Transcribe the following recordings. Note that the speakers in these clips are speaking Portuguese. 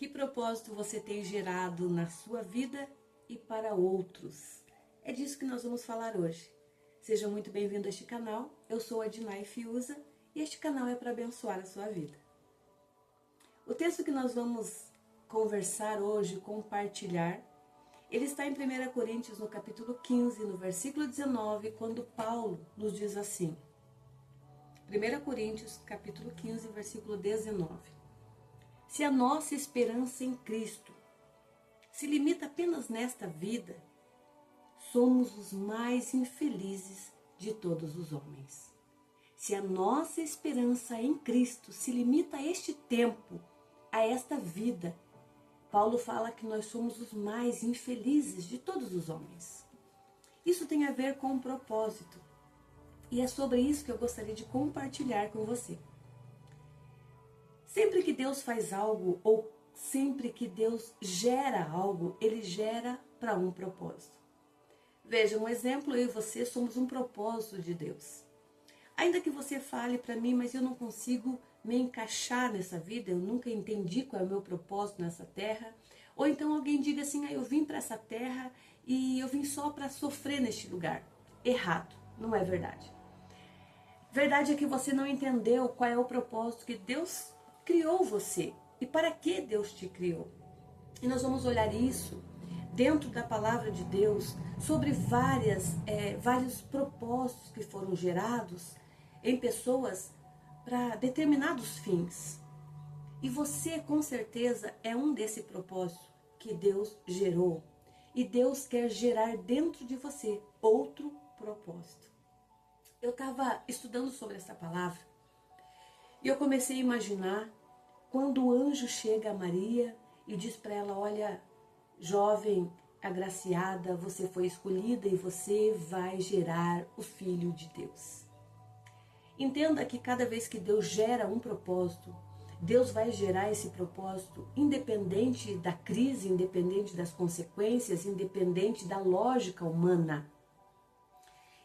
Que propósito você tem gerado na sua vida e para outros? É disso que nós vamos falar hoje. Seja muito bem-vindo a este canal. Eu sou a Dinai Fiuza e este canal é para abençoar a sua vida. O texto que nós vamos conversar hoje, compartilhar, ele está em 1 Coríntios, no capítulo 15, no versículo 19, quando Paulo nos diz assim. 1 Coríntios, capítulo 15, versículo 19. Se a nossa esperança em Cristo se limita apenas nesta vida, somos os mais infelizes de todos os homens. Se a nossa esperança em Cristo se limita a este tempo, a esta vida, Paulo fala que nós somos os mais infelizes de todos os homens. Isso tem a ver com um propósito. E é sobre isso que eu gostaria de compartilhar com você. Sempre que Deus faz algo, ou sempre que Deus gera algo, Ele gera para um propósito. Veja, um exemplo, eu e você somos um propósito de Deus. Ainda que você fale para mim, mas eu não consigo me encaixar nessa vida, eu nunca entendi qual é o meu propósito nessa terra. Ou então alguém diga assim, eu vim para essa terra e eu vim só para sofrer neste lugar. Errado, não é verdade. Verdade é que você não entendeu qual é o propósito que Deus criou você e para que Deus te criou. E nós vamos olhar isso dentro da palavra de Deus sobre vários propósitos que foram gerados em pessoas para determinados fins. E você, com certeza, é um desse propósito que Deus gerou. E Deus quer gerar dentro de você outro propósito. Eu estava estudando sobre essa palavra e eu comecei a imaginar quando o anjo chega a Maria e diz para ela, olha, jovem agraciada, você foi escolhida e você vai gerar o Filho de Deus. Entenda que cada vez que Deus gera um propósito, Deus vai gerar esse propósito independente da crise, independente das consequências, independente da lógica humana.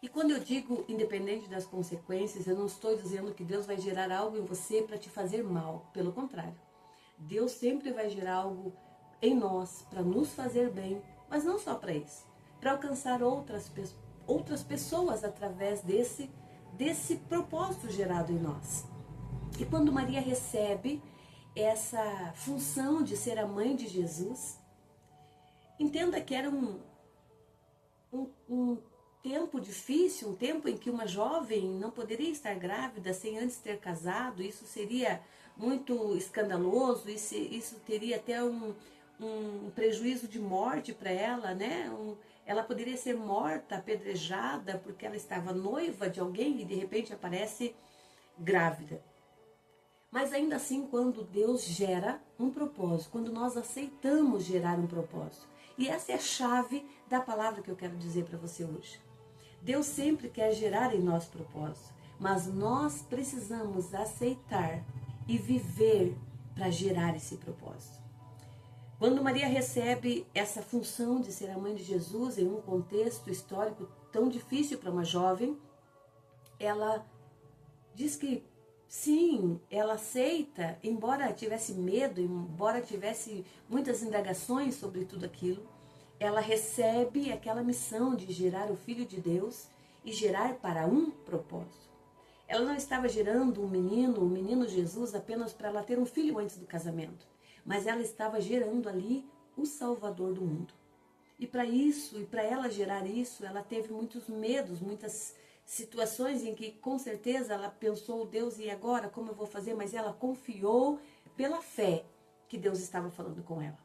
E quando eu digo independente das consequências, eu não estou dizendo que Deus vai gerar algo em você para te fazer mal. Pelo contrário, Deus sempre vai gerar algo em nós para nos fazer bem, mas não só para isso. Para alcançar outras pessoas através desse propósito gerado em nós. E quando Maria recebe essa função de ser a mãe de Jesus, entenda que era um tempo difícil, um tempo em que uma jovem não poderia estar grávida sem antes ter casado. Isso seria muito escandaloso, isso teria até um prejuízo de morte para ela, né? Ela poderia ser morta, apedrejada, porque ela estava noiva de alguém e de repente aparece grávida. Mas ainda assim, quando Deus gera um propósito, quando nós aceitamos gerar um propósito, e essa é a chave da palavra que eu quero dizer para você hoje. Deus sempre quer gerar em nós propósito, mas nós precisamos aceitar e viver para gerar esse propósito. Quando Maria recebe essa função de ser a mãe de Jesus em um contexto histórico tão difícil para uma jovem, ela diz que sim, ela aceita, embora tivesse medo, embora tivesse muitas indagações sobre tudo aquilo, ela recebe aquela missão de gerar o Filho de Deus e gerar para um propósito. Ela não estava gerando um menino Jesus, apenas para ela ter um filho antes do casamento, mas ela estava gerando ali o Salvador do mundo. E para isso, e para ela gerar isso, ela teve muitos medos, muitas situações em que com certeza ela pensou, Deus, e agora como eu vou fazer? Mas ela confiou pela fé que Deus estava falando com ela.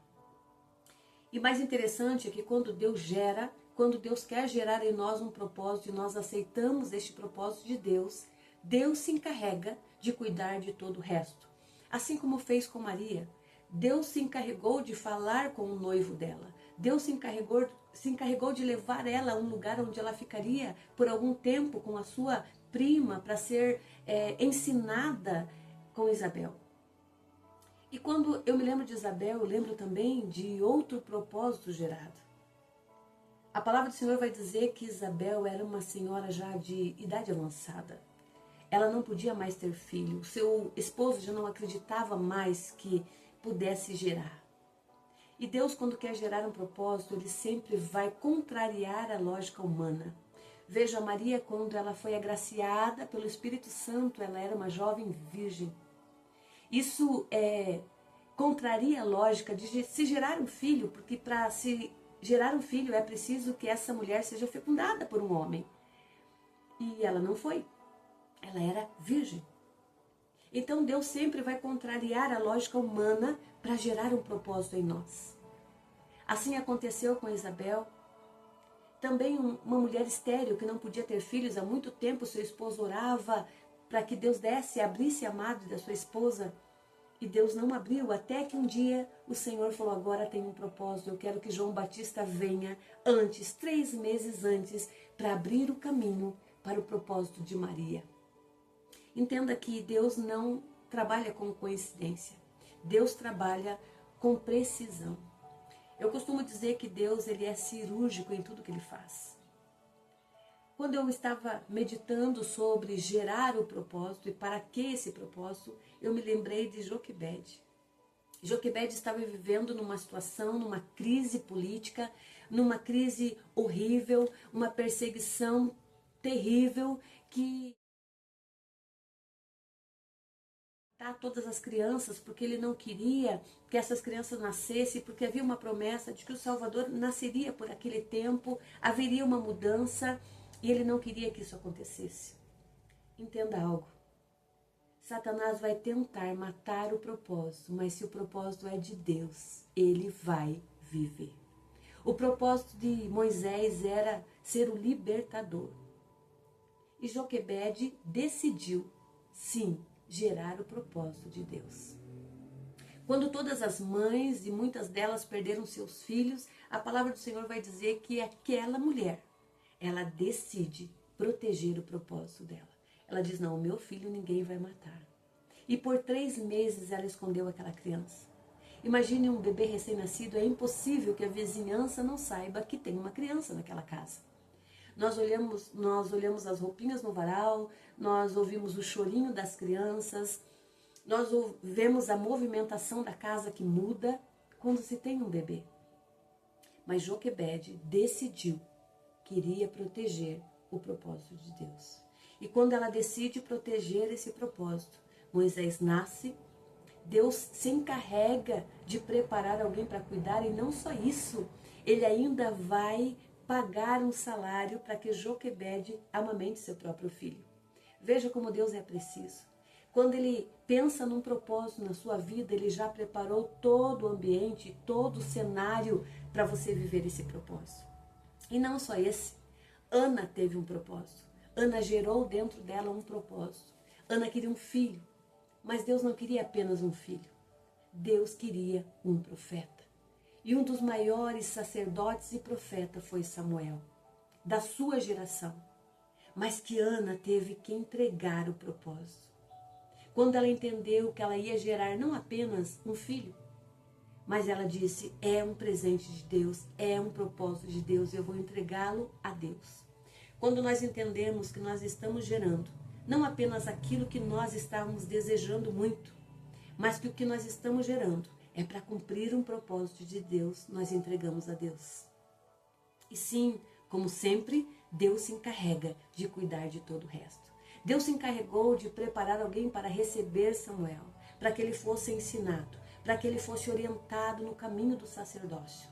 E mais interessante é que quando Deus quer gerar em nós um propósito e nós aceitamos este propósito de Deus, Deus se encarrega de cuidar de todo o resto. Assim como fez com Maria, Deus se encarregou de falar com o noivo dela. Deus se encarregou de levar ela a um lugar onde ela ficaria por algum tempo com a sua prima para ser ensinada com Isabel. E quando eu me lembro de Isabel, eu lembro também de outro propósito gerado. A palavra do Senhor vai dizer que Isabel era uma senhora já de idade avançada. Ela não podia mais ter filho. O seu esposo já não acreditava mais que pudesse gerar. E Deus, quando quer gerar um propósito, Ele sempre vai contrariar a lógica humana. Veja, Maria, quando ela foi agraciada pelo Espírito Santo, ela era uma jovem virgem. Isso contraria a lógica de se gerar um filho, porque para se gerar um filho é preciso que essa mulher seja fecundada por um homem. E ela não foi. Ela era virgem. Então Deus sempre vai contrariar a lógica humana para gerar um propósito em nós. Assim aconteceu com Isabel. Também uma mulher estéril que não podia ter filhos há muito tempo, seu esposo orava para que Deus desse, abrisse a madre da sua esposa. E Deus não abriu, até que um dia o Senhor falou, agora tem um propósito, eu quero que João Batista venha antes, 3 meses antes, para abrir o caminho para o propósito de Maria. Entenda que Deus não trabalha com coincidência. Deus trabalha com precisão. Eu costumo dizer que Deus ele é cirúrgico em tudo que Ele faz. Quando eu estava meditando sobre gerar o propósito e para que esse propósito, eu me lembrei de Joquebede. Joquebede estava vivendo numa situação, numa crise política, numa crise horrível, uma perseguição terrível que todas as crianças, porque ele não queria que essas crianças nascessem, porque havia uma promessa de que o Salvador nasceria por aquele tempo, haveria uma mudança e ele não queria que isso acontecesse. Entenda algo, Satanás vai tentar matar o propósito, mas se o propósito é de Deus, ele vai viver. O propósito de Moisés era ser o libertador. E Joquebede decidiu, sim, gerar o propósito de Deus. Quando todas as mães, e muitas delas perderam seus filhos, a palavra do Senhor vai dizer que aquela mulher, ela decide proteger o propósito dela. Ela diz, não, o meu filho ninguém vai matar. E por 3 meses ela escondeu aquela criança. Imagine um bebê recém-nascido, é impossível que a vizinhança não saiba que tem uma criança naquela casa. Nós olhamos as roupinhas no varal, nós ouvimos o chorinho das crianças, nós vemos a movimentação da casa que muda quando se tem um bebê. Mas Joquebede decidiu que iria proteger o propósito de Deus. E quando ela decide proteger esse propósito, Moisés nasce, Deus se encarrega de preparar alguém para cuidar e não só isso, ele ainda vai pagar um salário para que Joquebede amamente seu próprio filho. Veja como Deus é preciso. Quando Ele pensa num propósito na sua vida, Ele já preparou todo o ambiente, todo o cenário para você viver esse propósito. E não só esse. Ana teve um propósito. Ana gerou dentro dela um propósito. Ana queria um filho, mas Deus não queria apenas um filho. Deus queria um profeta. E um dos maiores sacerdotes e profetas foi Samuel, da sua geração. Mas que Ana teve que entregar o propósito. Quando ela entendeu que ela ia gerar não apenas um filho, mas ela disse, é um presente de Deus, é um propósito de Deus, eu vou entregá-lo a Deus. Quando nós entendemos que nós estamos gerando, não apenas aquilo que nós estávamos desejando muito, mas que o que nós estamos gerando é para cumprir um propósito de Deus, nós entregamos a Deus. E sim, como sempre, Deus se encarrega de cuidar de todo o resto. Deus se encarregou de preparar alguém para receber Samuel, para que ele fosse ensinado, para que ele fosse orientado no caminho do sacerdócio.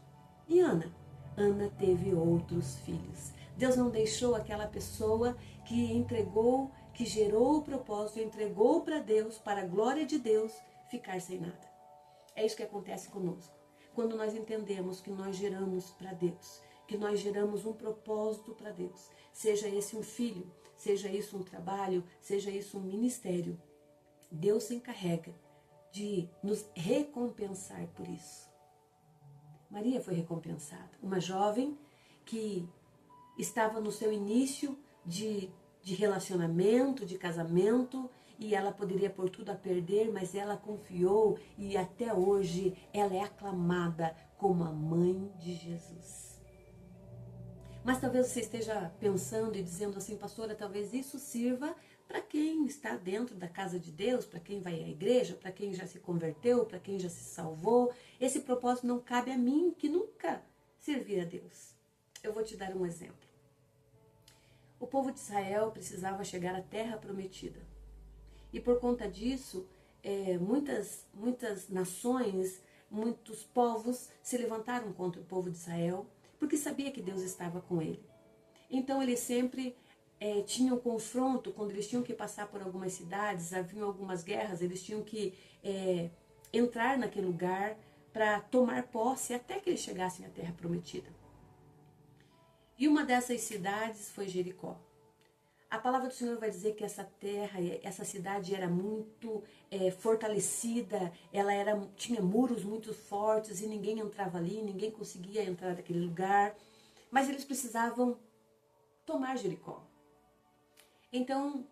E Ana? Ana teve outros filhos. Deus não deixou aquela pessoa que entregou, que gerou o propósito, entregou para Deus, para a glória de Deus, ficar sem nada. É isso que acontece conosco. Quando nós entendemos que nós geramos para Deus, que nós geramos um propósito para Deus, seja esse um filho, seja isso um trabalho, seja isso um ministério, Deus se encarrega de nos recompensar por isso. Maria foi recompensada, uma jovem que estava no seu início de relacionamento, de casamento, e ela poderia pôr tudo a perder, mas ela confiou e até hoje ela é aclamada como a mãe de Jesus. Mas talvez você esteja pensando e dizendo assim, pastora, talvez isso sirva para quem está dentro da casa de Deus, para quem vai à igreja, para quem já se converteu, para quem já se salvou. Esse propósito não cabe a mim, que nunca servi a Deus. Eu vou te dar um exemplo. O povo de Israel precisava chegar à terra prometida. E por conta disso, muitas nações, muitos povos se levantaram contra o povo de Israel, porque sabia que Deus estava com ele. Então eles sempre tinham confronto, quando eles tinham que passar por algumas cidades, haviam algumas guerras, eles tinham que entrar naquele lugar para tomar posse até que eles chegassem à terra prometida. E uma dessas cidades foi Jericó. A palavra do Senhor vai dizer que essa terra, essa cidade era muito fortalecida, ela tinha muros muito fortes e ninguém entrava ali, ninguém conseguia entrar naquele lugar, mas eles precisavam tomar Jericó. Então,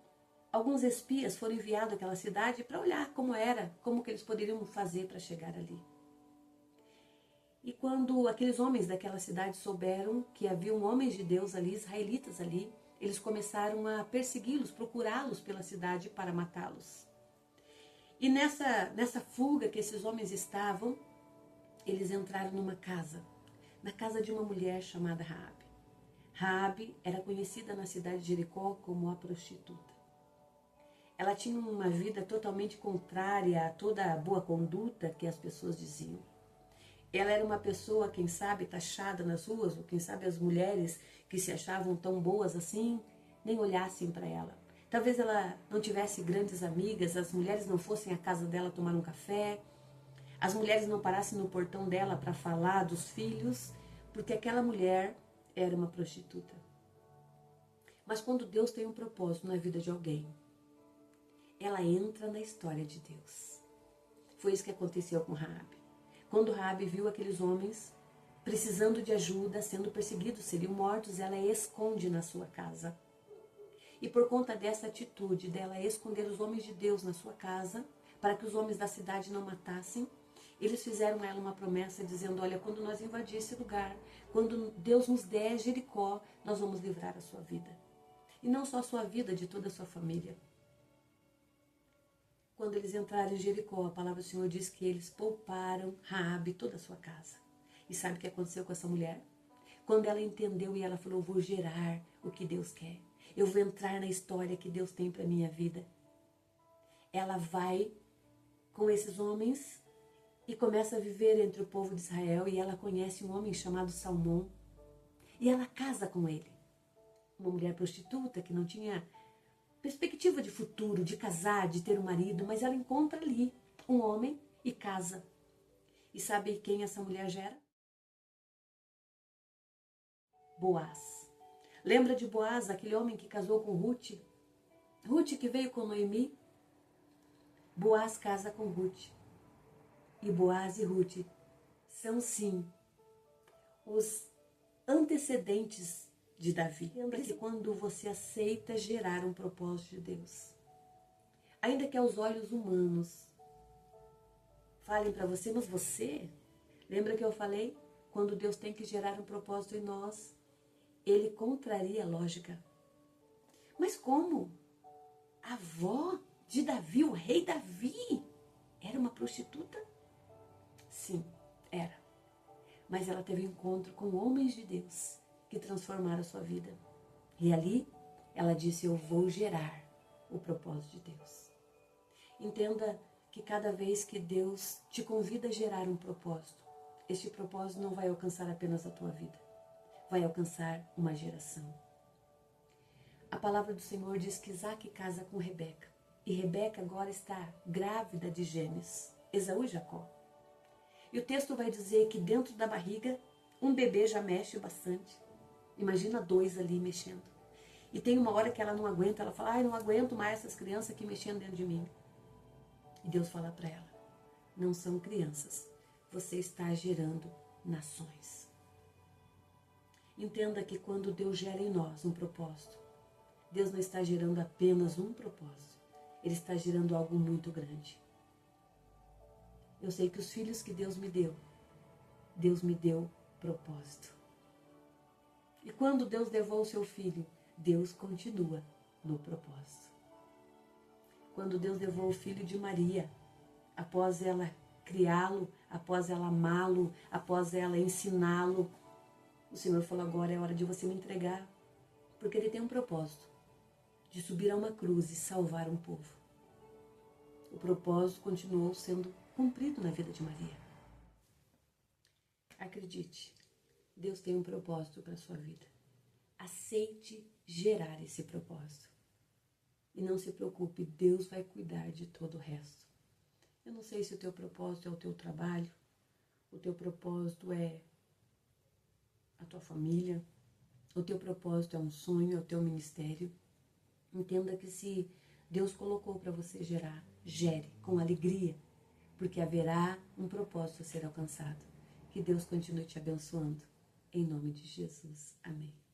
alguns espias foram enviados àquela cidade para olhar como era, como que eles poderiam fazer para chegar ali. E quando aqueles homens daquela cidade souberam que haviam homens de Deus ali, israelitas ali, eles começaram a persegui-los, procurá-los pela cidade para matá-los. E nessa fuga que esses homens estavam, eles entraram numa casa, na casa de uma mulher chamada Raabe. Raabe era conhecida na cidade de Jericó como a prostituta. Ela tinha uma vida totalmente contrária a toda a boa conduta que as pessoas diziam. Ela era uma pessoa, quem sabe, taxada nas ruas, ou quem sabe as mulheres que se achavam tão boas assim, nem olhassem para ela. Talvez ela não tivesse grandes amigas, as mulheres não fossem à casa dela tomar um café, as mulheres não parassem no portão dela para falar dos filhos, porque aquela mulher era uma prostituta. Mas quando Deus tem um propósito na vida de alguém, ela entra na história de Deus. Foi isso que aconteceu com Raabe. Quando Raabe viu aqueles homens precisando de ajuda, sendo perseguidos, seriam mortos, ela esconde na sua casa. E por conta dessa atitude dela esconder os homens de Deus na sua casa, para que os homens da cidade não matassem, eles fizeram a ela uma promessa dizendo: olha, quando nós invadir esse lugar, quando Deus nos der Jericó, nós vamos livrar a sua vida. E não só a sua vida, de toda a sua família. Quando eles entraram em Jericó, a palavra do Senhor diz que eles pouparam Raabe toda a sua casa. E sabe o que aconteceu com essa mulher? Quando ela entendeu e ela falou: eu vou gerar o que Deus quer. Eu vou entrar na história que Deus tem para a minha vida. Ela vai com esses homens e começa a viver entre o povo de Israel, e ela conhece um homem chamado Salmão. E ela casa com ele. Uma mulher prostituta que não tinha perspectiva de futuro, de casar, de ter um marido, mas ela encontra ali um homem e casa. E sabe quem essa mulher gera? Boaz. Lembra de Boaz, aquele homem que casou com Ruth? Ruth que veio com Noemi? Boaz casa com Ruth. E Boaz e Ruth são sim os antecedentes de Davi. Lembra que quando você aceita gerar um propósito de Deus, ainda que aos olhos humanos falem para você, mas você, lembra que eu falei? Quando Deus tem que gerar um propósito em nós, Ele contraria a lógica. Mas como? A avó de Davi, o rei Davi, era uma prostituta? Sim, era. Mas ela teve encontro com homens de Deus que transformaram a sua vida. E ali ela disse: eu vou gerar o propósito de Deus. Entenda que cada vez que Deus te convida a gerar um propósito, este propósito não vai alcançar apenas a tua vida, vai alcançar uma geração. A palavra do Senhor diz que Isaac casa com Rebeca. E Rebeca agora está grávida de gêmeos, Esaú e Jacó. E o texto vai dizer que dentro da barriga, um bebê já mexe bastante. Imagina dois ali mexendo. E tem uma hora que ela não aguenta, ela fala: ai, não aguento mais essas crianças aqui mexendo dentro de mim. E Deus fala para ela: não são crianças, você está gerando nações. Entenda que quando Deus gera em nós um propósito, Deus não está gerando apenas um propósito, Ele está gerando algo muito grande. Eu sei que os filhos que Deus me deu propósito. E quando Deus levou o seu filho, Deus continua no propósito. quando Deus levou o filho de Maria, após ela criá-lo, após ela amá-lo, após ela ensiná-lo, o Senhor falou: agora é hora de você me entregar, porque Ele tem um propósito, de subir a uma cruz e salvar um povo. O propósito continuou sendo cumprido na vida de Maria. Acredite, Deus tem um propósito para a sua vida. Aceite gerar esse propósito. E não se preocupe, Deus vai cuidar de todo o resto. Eu não sei se o teu propósito é o teu trabalho, o teu propósito é a tua família, o teu propósito é um sonho, é o teu ministério. Entenda que se Deus colocou para você gerar, gere com alegria, porque haverá um propósito a ser alcançado. Que Deus continue te abençoando. Em nome de Jesus. Amém.